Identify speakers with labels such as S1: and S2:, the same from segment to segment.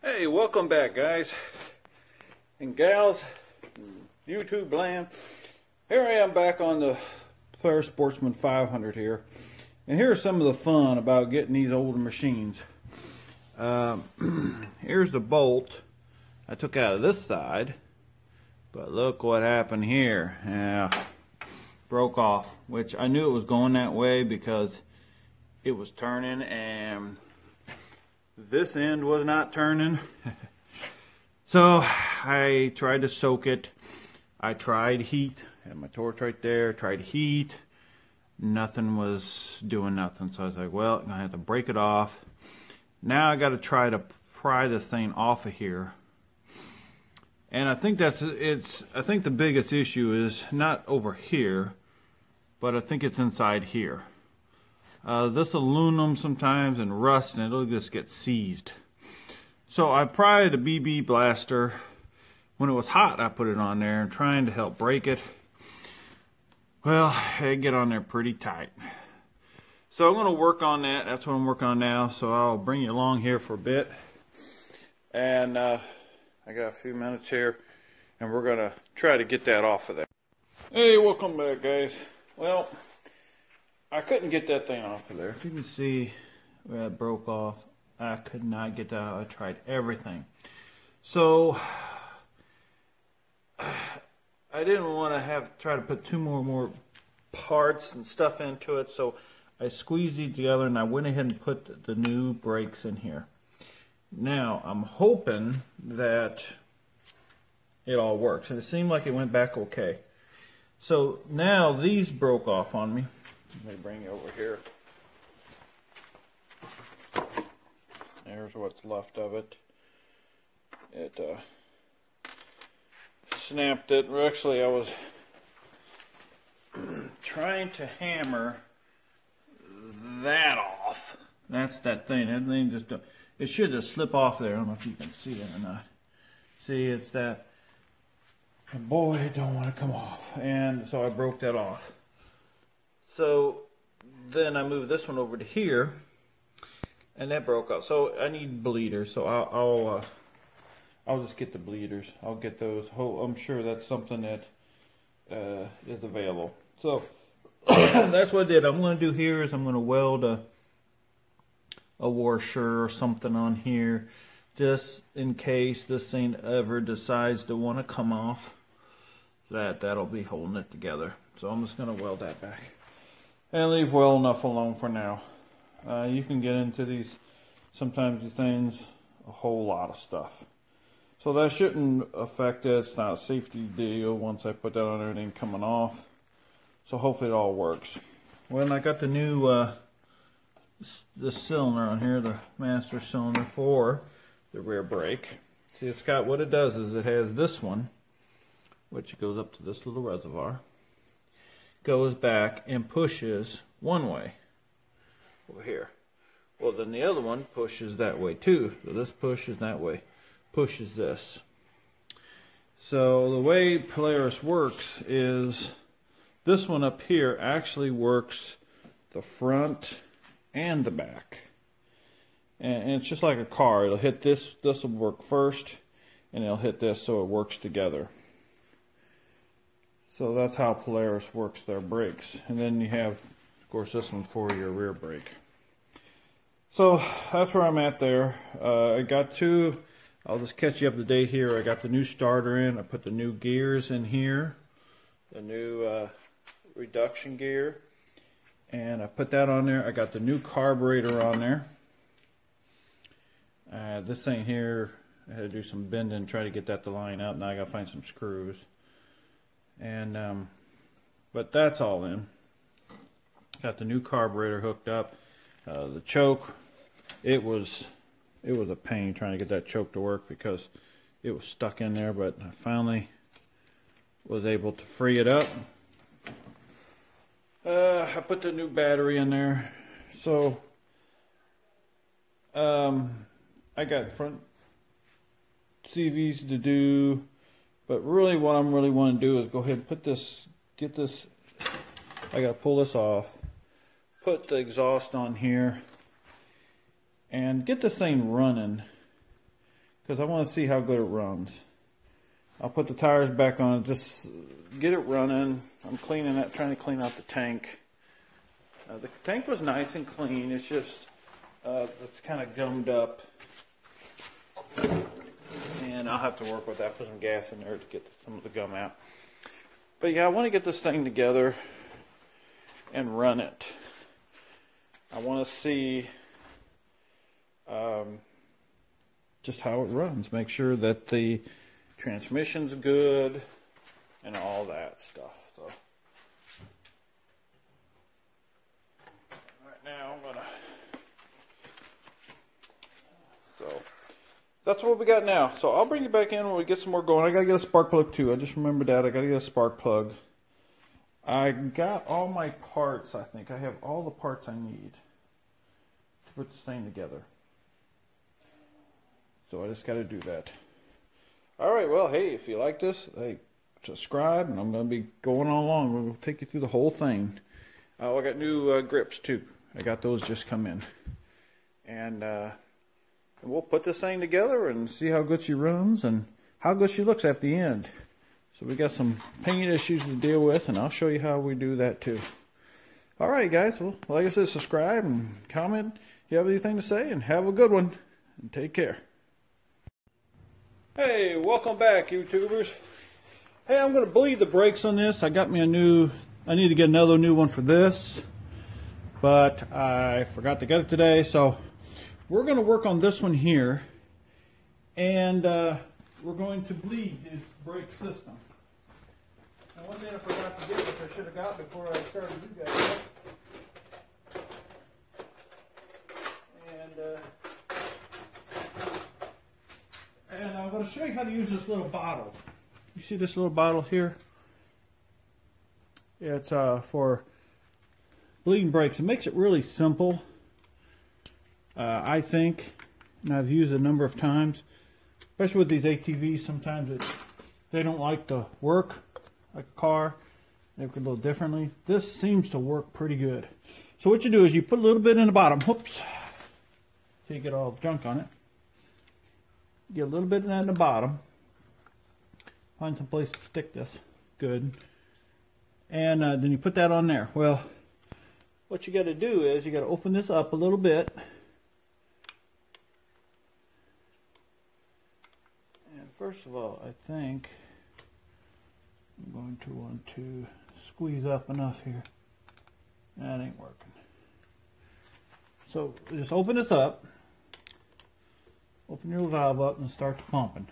S1: Hey, welcome back, guys and gals, YouTube land. Here I am back on the Polaris Sportsman 500 here, and here's some of the fun about getting these older machines. Here's the bolt I took out of this side, but look what happened here. Yeah, broke off, which I knew it was going that way because it was turning and this end was not turning. So I tried to soak it. I tried heat, had my torch right there, tried heat. Nothing was doing nothing. So I was like, well, I'm gonna have to break it off. Now I gotta try to pry this thing off of here. And I think I think the biggest issue is not over here, but I think it's inside here. This aluminum sometimes and rust, and it'll just get seized. So I pried a BB blaster. When it was hot, I put it on there and trying to help break it. Well, it get on there pretty tight. So I'm going to work on that. That's what I'm working on now. So I'll bring you along here for a bit. And I got a few minutes here, and we're going to try to get that off of there. Hey, welcome back, guys. Well, I couldn't get that thing off of there. If you can see where it broke off, I could not get that out. I tried everything. So I didn't want to try to put two more parts and stuff into it. So I squeezed these together and I went ahead and put the new brakes in here. Now I'm hoping that it all works. And it seemed like it went back okay. So now these broke off on me. Let me bring you over here. There's what's left of it. It snapped it. Actually, I was trying to hammer that off. That's that thing. That thing just it should just slip off there. I don't know if you can see it or not. See, it's that. And boy, it don't want to come off. And so I broke that off. So then I moved this one over to here, and that broke off. So I need bleeders. So I'll just get the bleeders. I'll get those. I'm sure that's something that is available. So that's what I did. I'm going to do here is I'm going to weld a washer or something on here, just in case this thing ever decides to want to come off. That'll be holding it together. So I'm just going to weld that back and leave well enough alone for now. You can get into these, sometimes the things, a whole lot of stuff. So that shouldn't affect it. It's not a safety deal once I put that on, everything coming off. So hopefully it all works. Well, I got the new the cylinder on here, the master cylinder for the rear brake. See, it's got, what it does is it has this one, which goes up to this little reservoir, goes back and pushes one way over here. Well, then the other one pushes that way too. So this pushes that way, pushes this. So the way Polaris works is this one up here actually works the front and the back. And it's just like a car. It'll hit this will work first, and it'll hit this, so it works together. So that's how Polaris works their brakes. And then you have, of course, this one for your rear brake. So that's where I'm at there. I got two, I'll just catch you up to date here. I got the new starter in. I put the new gears in here. The new reduction gear. And I put that on there. I got the new carburetor on there. This thing here, I had to do some bending, try to get that to line up. Now I got to find some screws. And but that's all in. Got the new carburetor hooked up. The choke, it was a pain trying to get that choke to work because it was stuck in there, but I finally was able to free it up. I put the new battery in there. So I got front CVs to do. But really what I'm really want to do is go ahead and put this, get this, I got to pull this off, put the exhaust on here, and get this thing running. because I want to see how good it runs. I'll put the tires back on, just get it running. I'm cleaning that, trying to clean out the tank. The tank was nice and clean. It's just it's kind of gummed up, and I'll have to work with that. Put some gas in there to get some of the gum out. But yeah, I want to get this thing together and run it. I want to see just how it runs. Make sure that the transmission's good and all that stuff. So right now I'm gonna. So that's what we got now. So I'll bring you back in when we get some more going. I gotta get a spark plug too. I just remembered that. I gotta get a spark plug. I got all my parts. I think I have all the parts I need to put this thing together. So I just got to do that. All right, well, hey, if you like this, hey, subscribe, and I'm going to be going on along. We'll take you through the whole thing. I got new grips, too. I got those just come in. And we'll put this thing together and see how good she runs and how good she looks at the end. So we got some paint issues to deal with, and I'll show you how we do that, too. All right, guys. Well, like I said, subscribe and comment if you have anything to say, and have a good one. And take care. Hey, welcome back, YouTubers. Hey, I'm going to bleed the brakes on this. I got me a new, I need to get another new one for this, but I forgot to get it today. So we're going to work on this one here, and we're going to bleed this brake system. Now, one thing I forgot to get, which I should have got before I started you guys, and I'm going to show you how to use this little bottle. You see this little bottle here? It's for bleeding brakes. It makes it really simple, I think, and I've used it a number of times, especially with these ATVs. Sometimes they don't like to work like a car. They work a little differently. This seems to work pretty good. So what you do is you put a little bit in the bottom. Whoops. So you get all the junk on it. Get a little bit of that in the bottom. Find some place to stick this. Good. And then you put that on there. Well, what you got to do is you got to open this up a little bit. And first of all, I think I'm going to want to squeeze up enough here. That ain't working. So just open this up. Open your valve up and start pumping.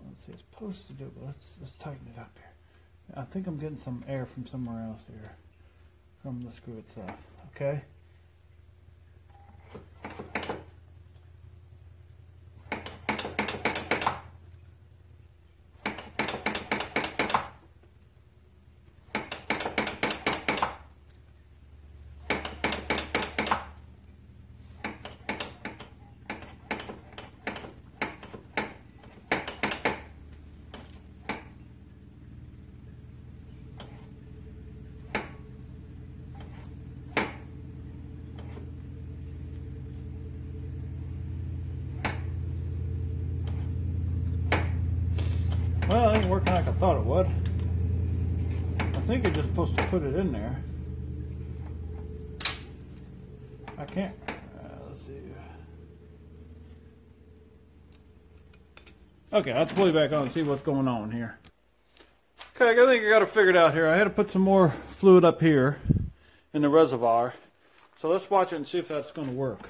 S1: Let's see, it's supposed to do, but let's tighten it up here. I think I'm getting some air from somewhere else here, from the screw itself. Okay. Well, it ain't working like I thought it would. I think you're just supposed to put it in there. I can't. Let's see. Okay, I'll have to pull you back on and see what's going on here. Okay, I think I got it figured out here. I had to put some more fluid up here in the reservoir. So let's watch it and see if that's going to work.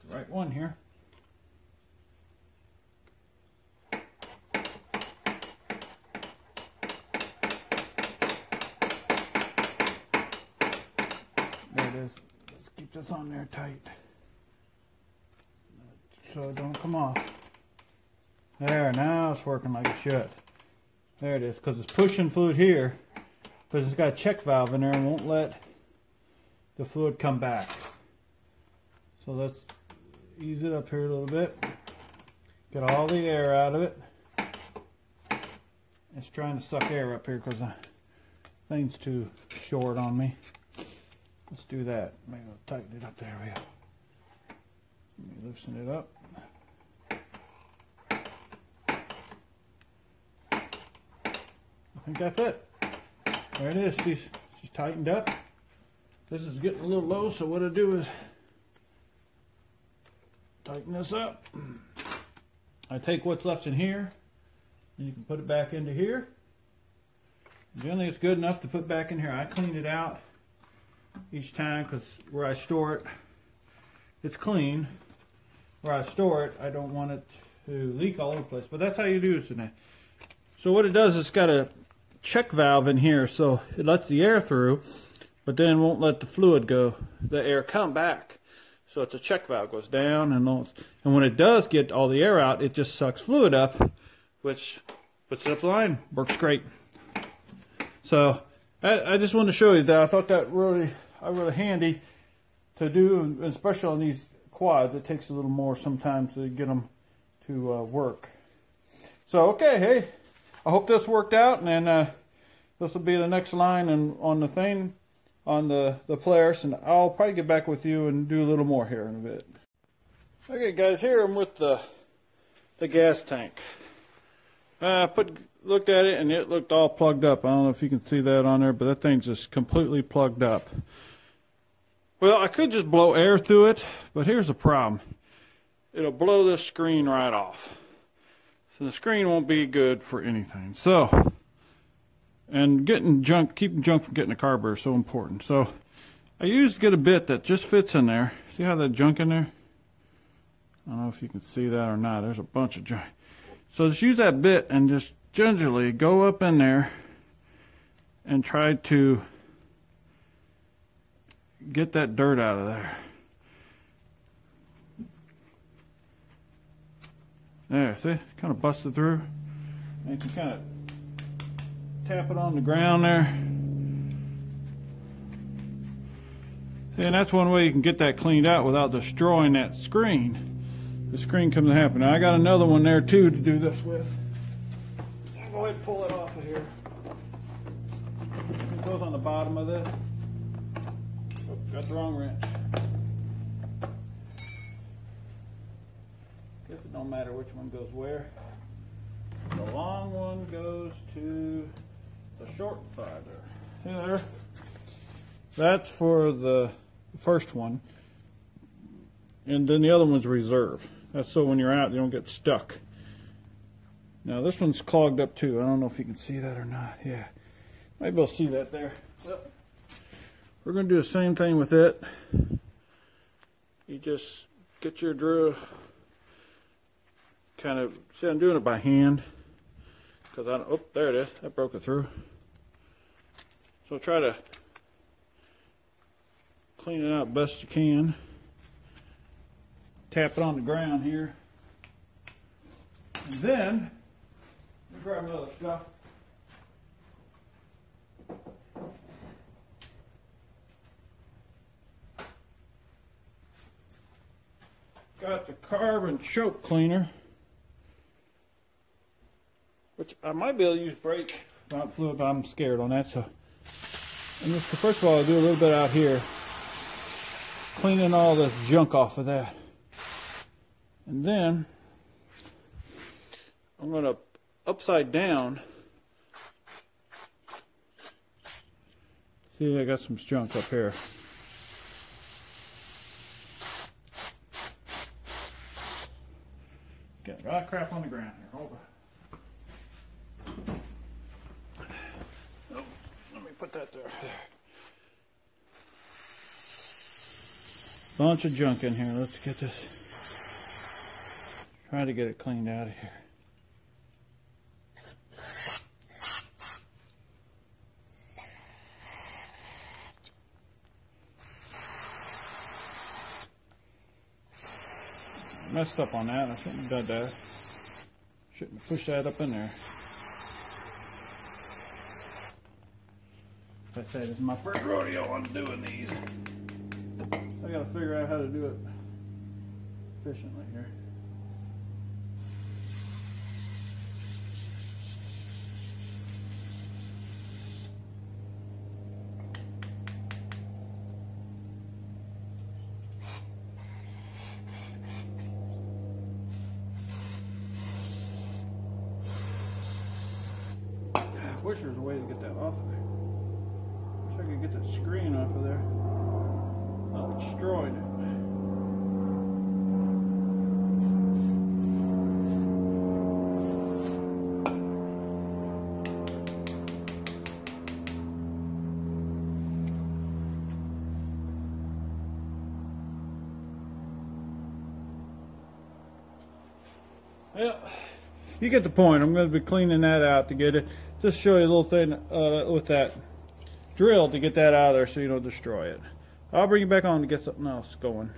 S1: Right one here. There it is. Let's keep this on there tight so it don't come off. There, now it's working like it should. There it is, because it's pushing fluid here but it's got a check valve in there and won't let the fluid come back. So let's ease it up here a little bit. Get all the air out of it. It's trying to suck air up here because the thing's too short on me. Let's do that. Maybe I'll tighten it up. There we go. Let me loosen it up. I think that's it. There it is. She's tightened up. This is getting a little low, so what I do is tighten this up. I take what's left in here, and you can put it back into here. Generally, it's good enough to put back in here. I clean it out each time because where I store it, it's clean. Where I store it, I don't want it to leak all over the place. But that's how you do it today. So what it does is it's got a check valve in here, so it lets the air through, but then won't let the fluid go, the air come back. So it's a check valve, goes down, and when it does get all the air out, it just sucks fluid up, which puts it up the line. Works great. So I just wanted to show you that. I thought that really handy to do, and especially on these quads. It takes a little more sometimes to get them to work. So okay, hey, I hope this worked out, and then this will be the next line and on the thing, on the Polaris, and I'll probably get back with you and do a little more here in a bit. Okay guys, here I'm with the gas tank. Looked at it and it looked all plugged up. I don't know if you can see that on there, but that thing's just completely plugged up. Well, I could just blow air through it, but here's the problem. It'll blow this screen right off. So the screen won't be good for anything. So, and keeping junk from getting the carburetor is so important. So I get a bit that just fits in there. See how that junk in there? I don't know if you can see that or not. There's a bunch of junk. So just use that bit and just gingerly go up in there and try to get that dirt out of there. There, see? Kind of busted through. And you can kind of tap it on the ground there. See, and that's one way you can get that cleaned out without destroying that screen. The screen comes to happen. Now I got another one there too to do this with. I'll go ahead and pull it off of here. It goes on the bottom of this. Oh, got the wrong wrench. Guess it don't matter which one goes where. The long one goes to the short side there. See there? That's for the first one. And then the other one's reserve. That's so when you're out, you don't get stuck. Now this one's clogged up too. I don't know if you can see that or not. Yeah, maybe I'll see that there. Yep. We're going to do the same thing with it. You just get your drill, kind of, see I'm doing it by hand. Because I don't, oh, there it is. I broke it through. So try to clean it out best you can. Tap it on the ground here. And then, let me grab my other stuff. Got the carbon choke cleaner, which I might be able to use brake fluid, but I'm scared on that. So, and just, first of all, I'll do a little bit out here, cleaning all this junk off of that. And then I'm going to upside down. See, I got some junk up here. Got a lot of crap on the ground here. Hold on. Oh, let me put that there. Bunch of junk in here. Let's get this. Try to get it cleaned out of here. Messed up on that. I shouldn't have done that. Shouldn't have pushed that up in there. Like I say, this is my first rodeo on doing these. I gotta figure out how to do it efficiently here. I wish there was a way to get that off of there. Wish I could get that screen off of there. I destroyed it. Yeah, you get the point. I'm going to be cleaning that out to get it. Just show you a little thing with that drill to get that out of there so you don't destroy it. I'll bring you back on to get something else going.